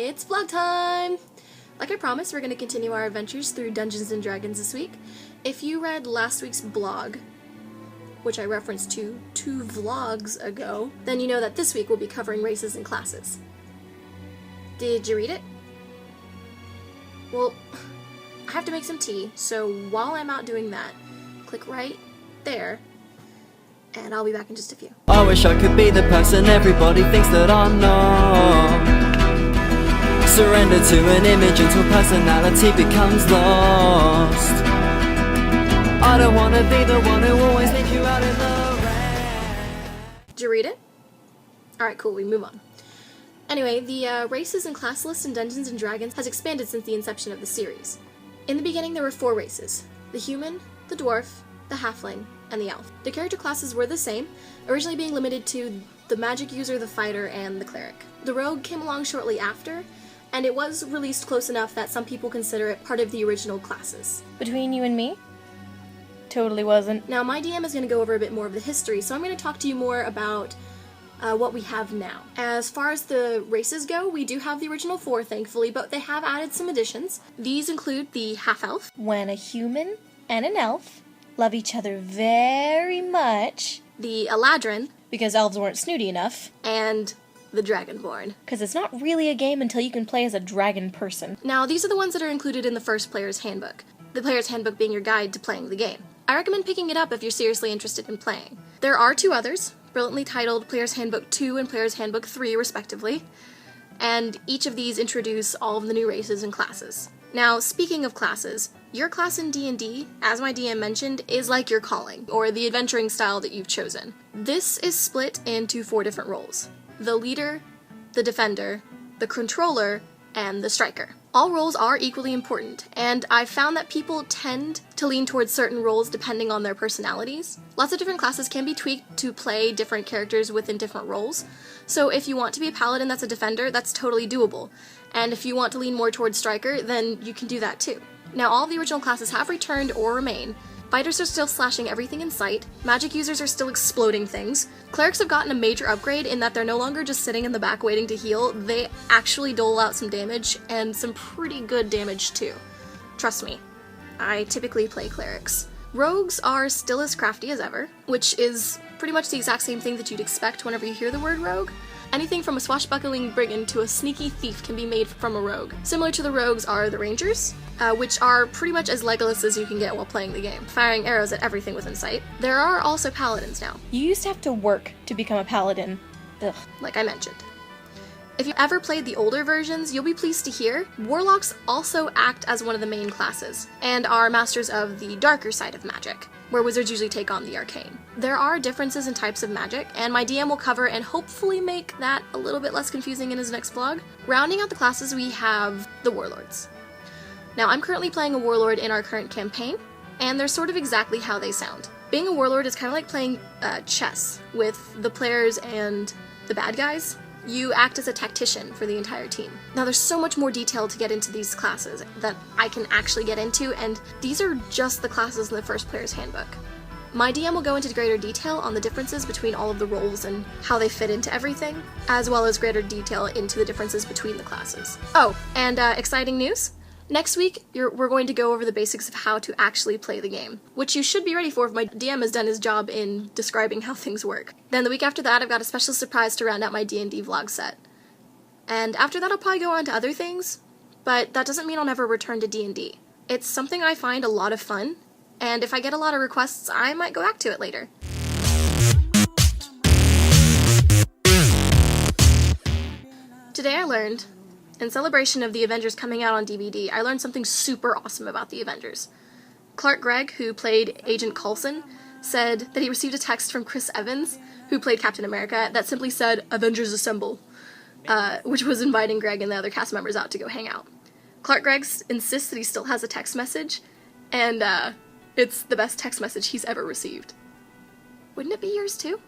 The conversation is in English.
It's vlog time! Like I promised, we're going to continue our adventures through Dungeons & Dragons this week. If you read last week's blog, which I referenced to 2 vlogs ago, then you know that this week we'll be covering races and classes. Did you read it? Well, I have to make some tea, so while I'm out doing that, click right there, and I'll be back in just a few. I wish I could be the person everybody thinks that I'm not. Surrender to an image until personality becomes lost. I don't want to be the one who always leaves you out in the rain. Did you read it? Alright, cool, we move on. Anyway, the races and class list in Dungeons & Dragons has expanded since the inception of the series. In the beginning there were 4 races: the human, the dwarf, the halfling, and the elf. The character classes were the same, originally being limited to the magic user, the fighter, and the cleric. The rogue came along shortly after, and it was released close enough that some people consider it part of the original classes. Between you and me? Totally wasn't. Now, my DM is going to go over a bit more of the history, so I'm going to talk to you more about what we have now. As far as the races go, we do have the original 4, thankfully, but they have added some additions. These include the half-elf. When a human and an elf love each other very much. The Eladrin. Because elves weren't snooty enough. And the Dragonborn. Because it's not really a game until you can play as a dragon person. Now, these are the ones that are included in the first Player's Handbook. The Player's Handbook being your guide to playing the game. I recommend picking it up if you're seriously interested in playing. There are 2 others, brilliantly titled Player's Handbook 2 and Player's Handbook 3, respectively, and each of these introduce all of the new races and classes. Now, speaking of classes, your class in D&D, as my DM mentioned, is like your calling, or the adventuring style that you've chosen. This is split into 4 different roles: the leader, the defender, the controller, and the striker. All roles are equally important, and I've found that people tend to lean towards certain roles depending on their personalities. Lots of different classes can be tweaked to play different characters within different roles, so if you want to be a paladin that's a defender, that's totally doable, and if you want to lean more towards striker, then you can do that too. Now, all of the original classes have returned or remain. Fighters are still slashing everything in sight, magic users are still exploding things, clerics have gotten a major upgrade in that they're no longer just sitting in the back waiting to heal, they actually dole out some damage, and some pretty good damage too. Trust me, I typically play clerics. Rogues are still as crafty as ever, which is pretty much the exact same thing that you'd expect whenever you hear the word rogue. Anything from a swashbuckling brigand to a sneaky thief can be made from a rogue. Similar to the rogues are the rangers, which are pretty much as Legolas as you can get while playing the game, firing arrows at everything within sight. There are also paladins now. You used to have to work to become a paladin. Ugh. Like I mentioned. If you ever played the older versions, you'll be pleased to hear warlocks also act as one of the main classes, and are masters of the darker side of magic, where wizards usually take on the arcane. There are differences in types of magic, and my DM will cover and hopefully make that a little bit less confusing in his next vlog. Rounding out the classes, we have the warlords. Now, I'm currently playing a warlord in our current campaign, and they're sort of exactly how they sound. Being a warlord is kind of like playing chess with the players and the bad guys. You act as a tactician for the entire team. Now, there's so much more detail to get into these classes that I can actually get into, and these are just the classes in the first Player's Handbook. My DM will go into greater detail on the differences between all of the roles and how they fit into everything, as well as greater detail into the differences between the classes. Oh, and exciting news! Next week, we're going to go over the basics of how to actually play the game, which you should be ready for if my DM has done his job in describing how things work. Then the week after that, I've got a special surprise to round out my D&D vlog set. And after that, I'll probably go on to other things, but that doesn't mean I'll never return to D&D. It's something I find a lot of fun, and if I get a lot of requests, I might go back to it later. Today I learned, in celebration of the Avengers coming out on DVD, I learned something super awesome about the Avengers. Clark Gregg, who played Agent Coulson, said that he received a text from Chris Evans, who played Captain America, that simply said, "Avengers Assemble," which was inviting Gregg and the other cast members out to go hang out. Clark Gregg insists that he still has a text message, and it's the best text message he's ever received. Wouldn't it be yours too?